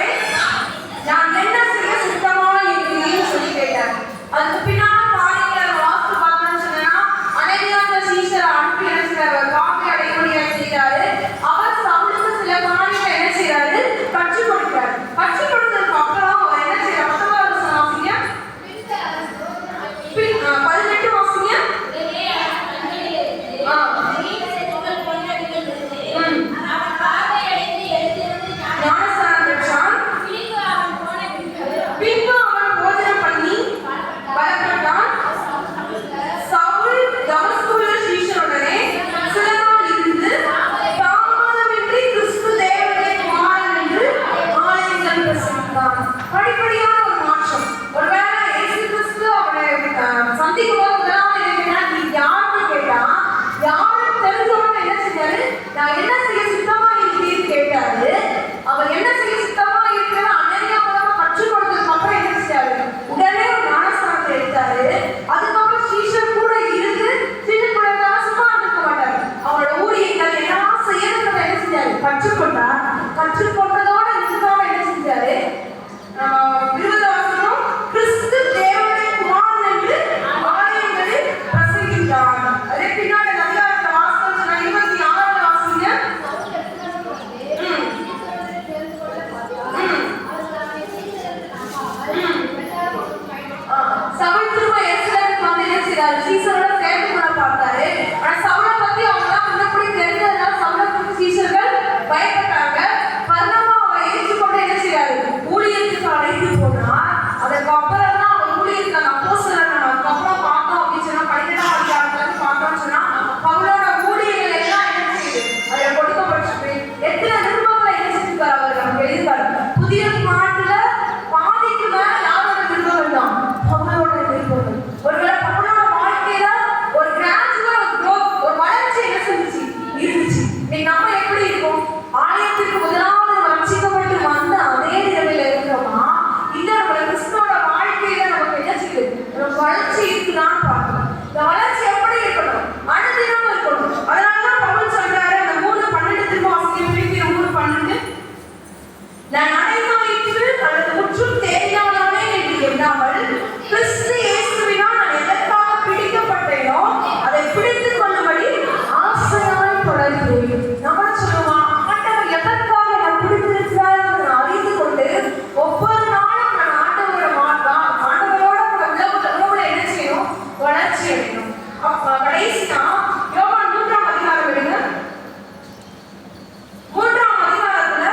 நான் அடைந்தாயிற்று அல்லது முற்றும் தேறினானே என்று எண்ணாமல் கிறிஸ்து இயேசுவினால் நான் எதற்காக பிடிக்கப்பட்டேனோ அதை பிடித்துக் கொள்ளும்படி ஆசையாய் தொடர்கிறேன். நம்ம சொல்லுவான், ஆண்டவர் எதற்காக நான் பிடித்திருக்கிறார் என்று நான் அறிந்து கொண்டு ஒவ்வொரு நாளும் நான் ஆண்டவரோட உறவுல என்ன செய்யணும்? வளர்ச்சி அடையணும். கடைசியா யோவான் 3ஆம் அதிகாரம் எடுங்க. 3ஆம் அதிகாரத்துல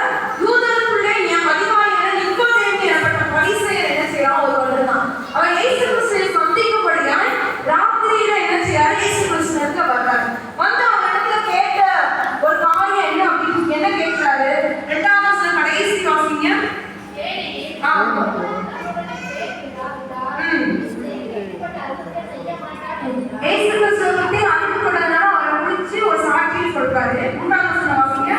யூதருக்குள்ளே அதிகாரியான நிக்கோதேமு எனப்பட்ட பரிசேயர் என்ன செய்யறான்? ஒரு வருதான் அவன் இயேசு கிறிஸ்துவை சந்திக்கும்படியாய் ராத்திரியில என்ன செய்யறாரு? இயேசு கிறிஸ்துவிற்கு வர்றாரு. வந்து அவன் இடத்துல கேட்ட ஒரு காரியம் என்ன அப்படின்னு என்ன கேட்கிறாரு? 2ஆம் வசனம் கடைசி வாசிங்க. இயேசு கிறிஸ்துவுக்கு அன்பு கொண்டதனால அவரை பிடிச்சு ஒரு சாட்சியை சொல்றாரு. 3ஆம் வசனம் வாசிங்க.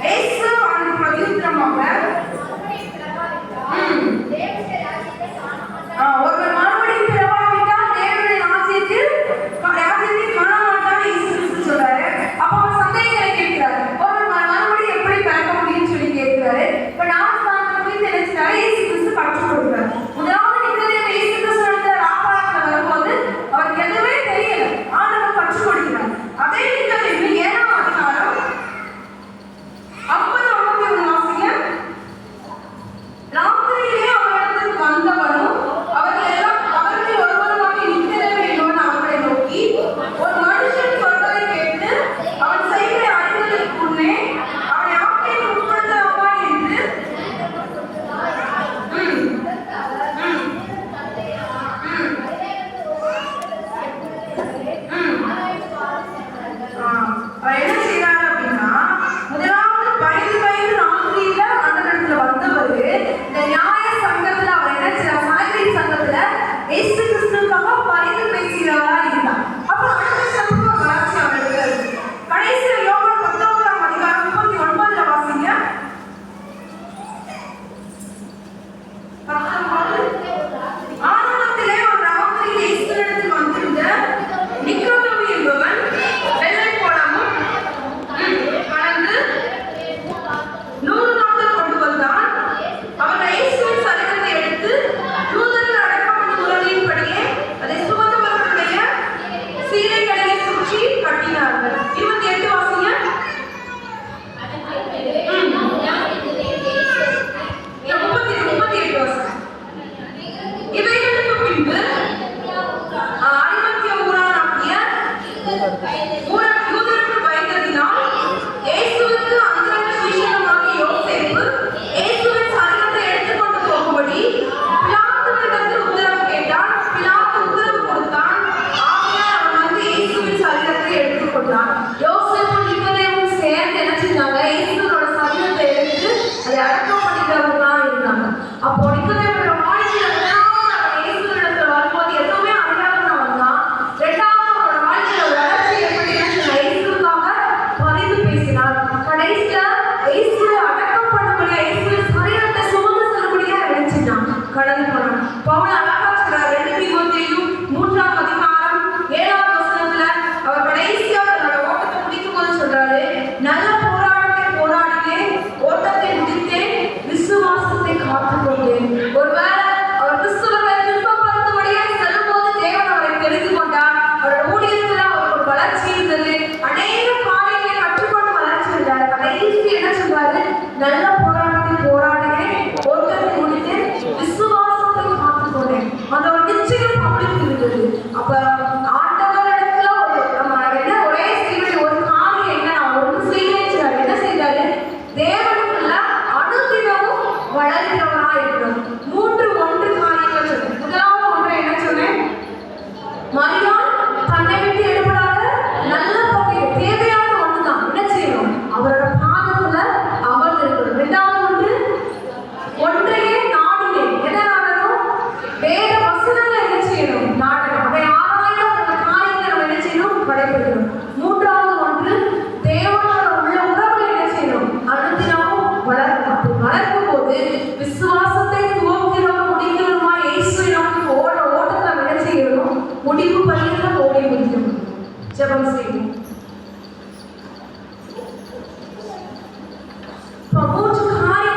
இயேசு அவனுக்கு பிரதியுத்தரமாக ஒருவர் மறுபடியும் பிறவாவிட்டால் தேவனுடைய ராஜ்யத்தில் காண மாட்டான்னு இயேசு கிறிஸ்து சொல்றாரு. அப்ப அவர் சந்தேகங்களை கேட்கிறாரு. ஒருவர் மறுபடியும் எப்படி பிறக்க முடியும்னு சொல்லி கேட்கிறாரு. இப்ப நான் குறித்து நினைச்சாரு இயேசு கிறிஸ்து கற்றுக் கொடுக்கிறார். முதலாவது நிக்கோதேமு இயேசு கிறிஸ்து இடத்துல ராப்பாளத்துல வரும்போது அவருக்கு எதுவுமே தெரியல. ஆண்டவர் கற்றுக் கொடுக்கிறார். அதே நிக்கோதேமு 7ஆம் அதிகாரம் 50-51 வாசிங்க. ராத்திரியிலே அவரிடத்துக்கு வந்தவனும் அவர்கள் ஒருவருமாக நிக்கோதேமு என்பவன் அவர்களை நோக்கி, ஒரு மனுஷன் சொல்வதை கேட்டு அவன் செய்வதை அறிவதற்கு முன்னே அவனை ஆக்கைக்கு உட்படுத்தலாமா என்று அவர் என்ன செய்யறாரு அப்படின்னா, முதலாவது பயந்து ராத்திரியில அண்ணனிடத்துல வந்தவர் இந்த நியாய சங்கத்துல அவர் என்ன செய்யறார்? சாய்கறி சங்கத்துல இயேசு கிறிஸ்துவுக்காக பரிந்து பேசுகிறவரா இருந்தார். அப்ப அடுத்த சமூக வளர்ச்சி அவருக்கு கடைசியில யோவான் 19ஆம் அதிகாரம் 39 வாசிங்க. 19 ஆரம்பத்திலே ஒரு ராத்திரியில் இயேசுவிடத்தில் வந்திருந்த நிக்கோதேமு என்பவன் வெள்ளை கோலமும் கலந்து 100 நாட்கள் கொண்டு வந்தான். அவன் இயேசுவின் சரீரத்தை எடுத்து யூதர்கள் அடக்கப்பட்ட முறையின்படியே அதை சுமந்தவர்களுடைய சீலைகளிலே சுற்றி கட்டினார்கள். 28 வாசிங்க. 38 வாசிங்க. இவைகளுக்கு பின்பு அறிமத்திய ஊரானாகிய யூதருக்கு பயந்ததினால் இயேசுவுக்கு அந்தரங்க சீஷனுமாகிய யோசேப்பு இயேசுவின் சரீரத்தை எடுத்துக்கொண்டு போகும்படி பிலாத்துவிடத்தில் உத்தரவு கேட்டான். பிலாத்து உத்தரவு கொடுத்தான். ஆகையால் அவன் வந்து இயேசுவின் சரீரத்தை எடுத்துக்கொண்டான். யோசேப்பு நிக்கோதேமும் சேர்ந்து என்ன செஞ்சாங்க? இயேசுவோட சரீரத்தை எடுத்து அதை அடக்கம் பண்ணிட்டவங்களா இருந்தாங்க. அப்போ நிக்கோதேமோட வாழ்க்கையில இயேசுவிடத்தில் வரும்போது எதுவுமே அறியாதவனா வந்தான். 2வது அவரோட வாழ்க்கையில வளர்ச்சி எப்படி இயேசுக்காக பரிந்து பேசினார். கடைசியில இயேசுவை அடக்கம் பண்ணும்படியா இயேசுவின் சரீரத்தை சுமந்து செல்லும்படியா நினைச்சிட்டான். கடந்து போனான். பவுல் அழகா சொல்றார். 2 தீமோத்தேயு 3ஆம் அதிகாரம் 7ஆவது வசனத்துல அவர் கடைசியா தன்னோட ஓட்டத்தை முடிக்கும் போது சொல்றாரு, நல்ல போராட்டத்தை போராடினேன், ஓட்டத்தை முடித்தேன், விசுவாசத்தை காத்துக்கொண்டேன். ஒருவேளை அவர் கிறிஸ்துவை துன்பப்படுத்தும்படியா செல்லும்போது தேவன் அவரை தெரிந்து கொண்டார். அவரோட ஊழியத்துல அவருக்கு ஒரு வளர்ச்சி இருந்தது. அநேக காரியங்களை கற்றுக்கொண்டு வளர்ச்சி இருந்தார். கடைசி என்ன சொல்றாரு? நல்ல போராட்டத்தை போராடினேன், ஓட்டத்தை முடித்தேன், விசுவாசத்தை காத்துக்கொண்டேன். அந்த ஒரு நிச்சயம் அவளுக்கு இருந்தது. அப்ப ஆண்டவர் இடத்துல நம்ம என்ன ஒரே செய்ய ஒரு காரியம் என்ன ஒன்று செய்யறாரு. என்ன செய்தாரு? தேவனுக்குள்ள அனுதினமும் வளர்கிறவரா இருக்கணும். 3 காரியங்கள் சொன்னேன். முதலாவது ஒன்றை என்ன சொன்னேன்? மரியாள் தன்னை விட்டு எடுபடாத நல்ல பகை தேவையான ஒண்ணுதான். என்ன செய்யணும்? அவரோட பாதத்துல அமர்ந்து இருக்கணும். 2வது ஒன்றையே நாடினேன். என்ன நாடணும்? வேத வசனங்களை என்ன செய்யணும்? நாடணும். அதை ஆராய்ந்து அந்த காரியத்தை நம்ம என்ன செய்யணும்? கடைபிடிக்கணும். 3வது தேவனோட உள்ள உறவுகளை என்ன செய்யணும்? அனுதினமும் வளர்க்கணும். அப்படி வளர்க்கும் போது விசுவாசத்தை துவக்கிறோம் முடிக்கிறோமா இயேசுவை நோக்கி ஓட்டத்தை என்ன செய்யணும்? முடிவு பரியந்த ஓடி முடிக்கணும். ஜெபம் செய்வோம். 3 காரியங்கள்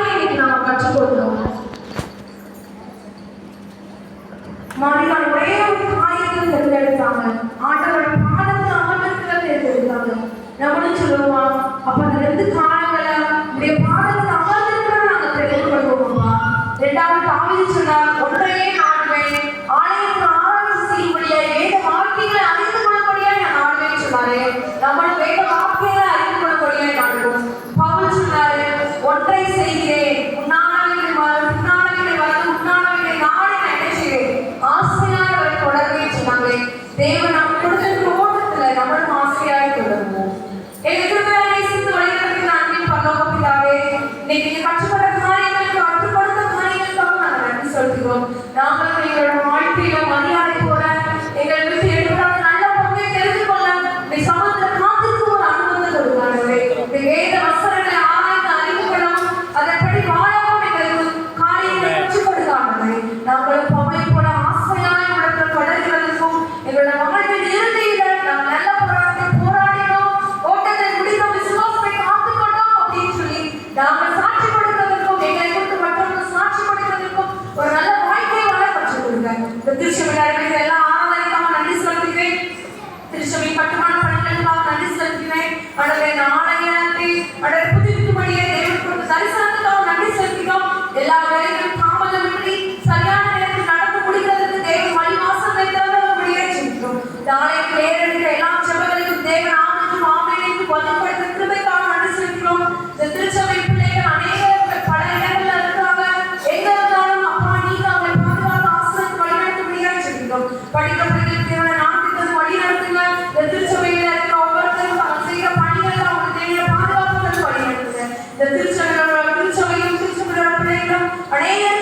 அநேகர்